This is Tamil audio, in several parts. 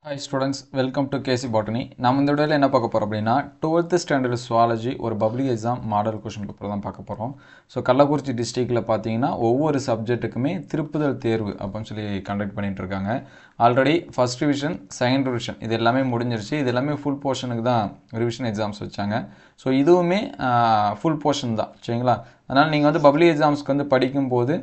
Hi students, welcome to KC Botany. நாம் இந்த வீடியோல என்ன பார்க்க போறோம் அப்படினா 12th ஸ்டாண்டர்ட் சுவாலஜி ஒரு public exam model question paper தான் பார்க்க போறோம். சோ கள்ளக்குறிச்சி டிஸ்ட்ரிக்ட்ல பாத்தீங்கன்னா ஒவ்வொரு சப்ஜெக்ட்டுக்குமே திருப்புதல் தேர்வு அப்படினு சொல்லி கண்டக்ட் பண்ணிட்டு இருக்காங்க. Already first revision, second revision இது எல்லாமே முடிஞ்சிருச்சு. இது எல்லாமே ஃபுல் போர்ஷனுக்கு தான் ரிவிஷன் எக்ஸாம்ஸ் வச்சாங்க. சோ இதுவுமே ஃபுல் போர்ஷன் தான். சரிங்களா? அதனால நீங்க வந்து பப்ளிக் எக்ஸாம்ஸ்க்கு வந்து படிக்கும்போது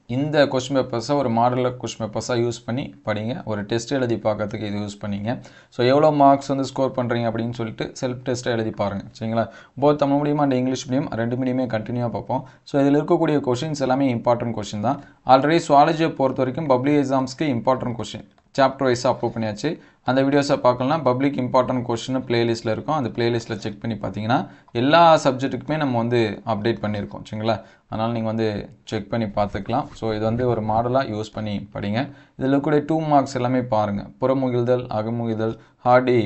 இந்த क्वेश्चन பேப்பர்ஸை ஒரு மாடல் क्वेश्चन பேப்பர்ஸா யூஸ் பண்ணி படிங்க. ஒரு டெஸ்ட் எழுதி பார்க்கிறதுக்கு இது யூஸ் பண்ணீங்க. சோ எவ்வளவு மார்க்ஸ் வந்து ஸ்கோர் பண்றீங்க அப்படினு சொல்லிட்டு செல்ஃப் டெஸ்ட் எழுதி பாருங்க. சரிங்களா? Both Tamil medium and English medium ரெண்டு மீடியமே கண்டினியூவா பார்ப்போம். சோ இதில இருக்கக்கூடிய क्वेश्चंस எல்லாமே இம்பார்ட்டன்ட் क्वेश्चन தான். ஆல்ரெடி சுவாலஜியை பொறுத்தவரைக்கும் பப்ளிக் எக்ஸாம்ஸ்க்கு இம்பார்ட்டன்ட் क्वेश्चन சாப்டர் வைஸா அப்லோட் பண்ணியாச்சு. அந்த வீடியோஸை பார்க்கலனா பப்ளிக் இம்பார்ட்டன்ட் क्वेश्चन பிளேலிஸ்ட்ல இருக்கும். அந்த பிளேலிஸ்ட்ல செக் பண்ணி பாத்தீங்கன்னா எல்லா சப்ஜெக்ட்டுக்குமே நம்ம வந்து அப்டேட் பண்ணிருக்கோம். சரிங்களா? அதனால நீங்க வந்து செக் பண்ணி பார்த்துக்கலாம். சோ இது வந்து ஒரு மாடலா யூஸ் பண்ணி படிங்க. இதில கூட 2 மார்க்ஸ் எல்லாமே பாருங்க. புறமுகிழ்தல், அகமுகிழ்தல், ஹார்டி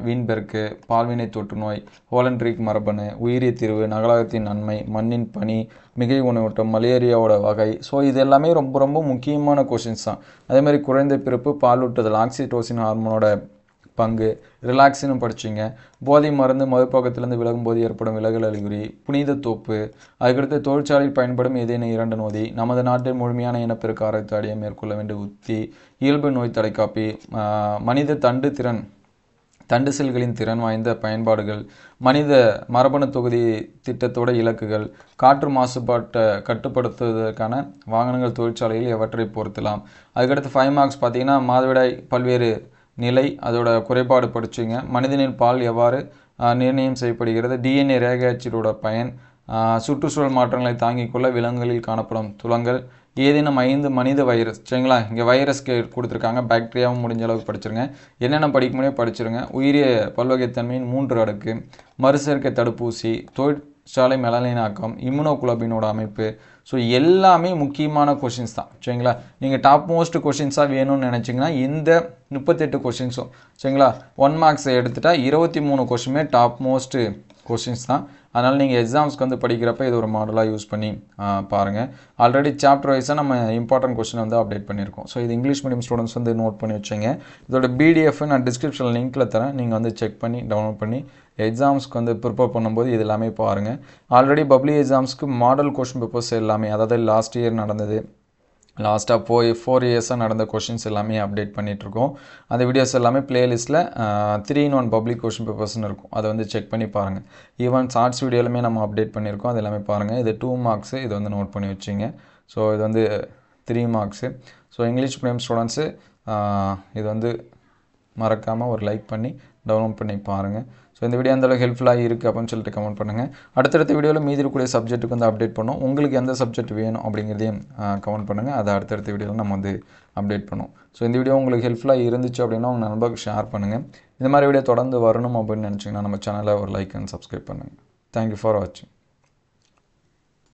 வீன்பெர்க், பால்வினை தொற்றுநோய், ஹோலண்ட்ரிக் மரபணு, உயிரிய தீர்வு, நகலகத்தின் நன்மை, மண்ணின் பனி, மிகை உணவூட்டம், மலேரியாவோட வகை. சோ இது எல்லாமே ரொம்ப முக்கியமான क्वेश्चंस தான். அதே மாதிரி குறைந்த பிறப்பு, பாலூட்டுதல், ஆக்சிடோசின் ஹார்மோனோட பங்கு, ரிலாக்ஸினும் படிச்சீங்க. போதை மருந்து மதுப்பழக்கத்திலிருந்து விலகும்போது ஏற்படும் விலகல் அறிகுறி, புனித தோப்பு, அதுக்கடுத்து தொழிற்சாலையில் பயன்படும் ஏதேனும் இரண்டு நோதி, நமது நாட்டில் முழுமையான இனப்பெருக்க ஆராய்ச்சி அடைய மேற்கொள்ள வேண்டிய உத்தி, இயல்பு நோய் தடைக்காப்பி, மனித தண்டு செல்களின் திறன் வாய்ந்த பயன்பாடுகள், மனித மரபணு தொகுதி திட்டத்தோட இலக்குகள், காற்று மாசுபாட்டை கட்டுப்படுத்துவதற்கான வாகனங்கள் தொழிற்சாலையில் எவற்றை பொருத்தலாம். அதுக்கடுத்து 5 மார்க்ஸ் பார்த்தீங்கன்னா மாதவிடாய் பல்வேறு நிலை அதோட குறைபாடு படிச்சுங்க. மனிதனின் பால் எவ்வாறு நிர்ணயம் செய்யப்படுகிறது, டிஎன்ஏ ரேகை அச்சிடோட பயன், சுற்றுச்சூழல் மாற்றங்களை தாங்கிக் கொள்ள விலங்குகளில் காணப்படும் துலங்கள், ஏதேனும் 5 மனித வைரஸ். சரிங்களா? இங்கே வைரஸ் கொடுத்துருக்காங்க. பாக்டீரியாவும் முடிஞ்ச அளவுக்கு படிச்சிருங்க. என்னென்ன படிக்க முடியும் படிச்சிருங்க. உயிரிய பல்வகைத்தன்மையின் 3 அடுக்கு, மறுசேர்க்கை தடுப்பூசி, தொழிற்சாலை மெலனினாக்கம், இம்யூனோகுளோபினோட அமைப்பு. ஸோ எல்லாமே முக்கியமான क्वेश्चंस தான். சரிங்களா? நீங்கள் டாப் மோஸ்ட் क्वेश्चंஸாக வேணும்னு நினச்சிங்கன்னா இந்த 38 क्वेश्चंஸும் சரிங்களா 1 மார்க்ஸை எடுத்துட்டா 23 क्वेश्चनமே டாப் மோஸ்ட் क्वेश्चंस தான். அதனால் நீங்கள் எக்ஸாம்ஸ்க்கு வந்து படிக்கிறப்ப இது ஒரு மாடலாக யூஸ் பண்ணி பாருங்கள். ஆல்ரெடி சாப்டர் வைஸாக நம்ம இம்பார்ட்டன்ட் क्वेश्चन வந்து அப்டேட் பண்ணியிருக்கோம். ஸோ இது இங்கிலீஷ் மீடியம் ஸ்டூடெண்ட்ஸ் வந்து நோட் பண்ணி வச்சுங்க. இதோட பிடிஎஃப் நான் டிஸ்கிரிப்ஷனில் லிங்க்கில் தரேன். நீங்கள் வந்து செக் பண்ணி டவுன்லோட் பண்ணி எக்ஸாம்ஸ்க்கு வந்து ப்ரிப்பேர் பண்ணும்போது இது எல்லாமே பாருங்கள். ஆல்ரெடி பப்ளிக் எக்ஸாம்ஸ்க்கு மாடல் क्वेश्चन பேப்பர்ஸ் எல்லாமே அதாவது லாஸ்ட் இயர் நடந்தது, லாஸ்ட்டாக 4 இயர்ஸாக நடந்த क्वेश्चंस எல்லாமே அப்டேட் பண்ணிகிட்ருக்கோம். அந்த வீடியோஸ் எல்லாமே பிளேலிஸ்ட்டில் 3-in-1 பப்ளிக் क्वेश्चन பேப்பர்ஸ்னு இருக்கும். அதை வந்து செக் பண்ணி பாருங்கள். ஈவன் ஷார்ட்ஸ் வீடியோலுமே நம்ம அப்டேட் பண்ணியிருக்கோம். அது எல்லாமே பாருங்கள். இது 2 மார்க்ஸு. இது வந்து நோட் பண்ணி வச்சிங்க. ஸோ இது வந்து 3 marks. So English medium students இது வந்து மறக்காமல் ஒரு லைக் பண்ணி டவுன்லோட் பண்ணி பாருங்கள். ஸோ இந்த வீடியோ அந்தளவுக்கு ஹெல்ப்ஃபுல்லாக இருக்குது அப்படின்னு சொல்லிட்டு கமெண்ட் பண்ணுங்கள். அடுத்தடுத்த வீடியோவில் மீதி இருக்கக்கூடிய சப்ஜெக்ட்டுக்கு வந்து அப்டேட் பண்ணுவோம். உங்களுக்கு எந்த சப்ஜெக்ட் வேணும் அப்படிங்கிறதையும் கமெண்ட் பண்ணுங்கள். அதை அடுத்தடுத்த வீடியோவில் நம்ம வந்து அப்டேட் பண்ணுவோம். ஸோ இந்த வீடியோ உங்களுக்கு ஹெல்ப்ஃபுல்லாக இருந்துச்சு அப்படின்னா உங்கள் நண்பருக்கு ஷேர் பண்ணுங்கள். இந்த மாதிரி வீடியோ தொடர்ந்து வரணும் அப்படின்னு நினச்சிங்கன்னா நம்ம சேனலை ஒரு லைக் அண்ட் சப்ஸ்கிரைப் பண்ணுங்கள். தேங்க்யூ ஃபார் வாட்சிங்.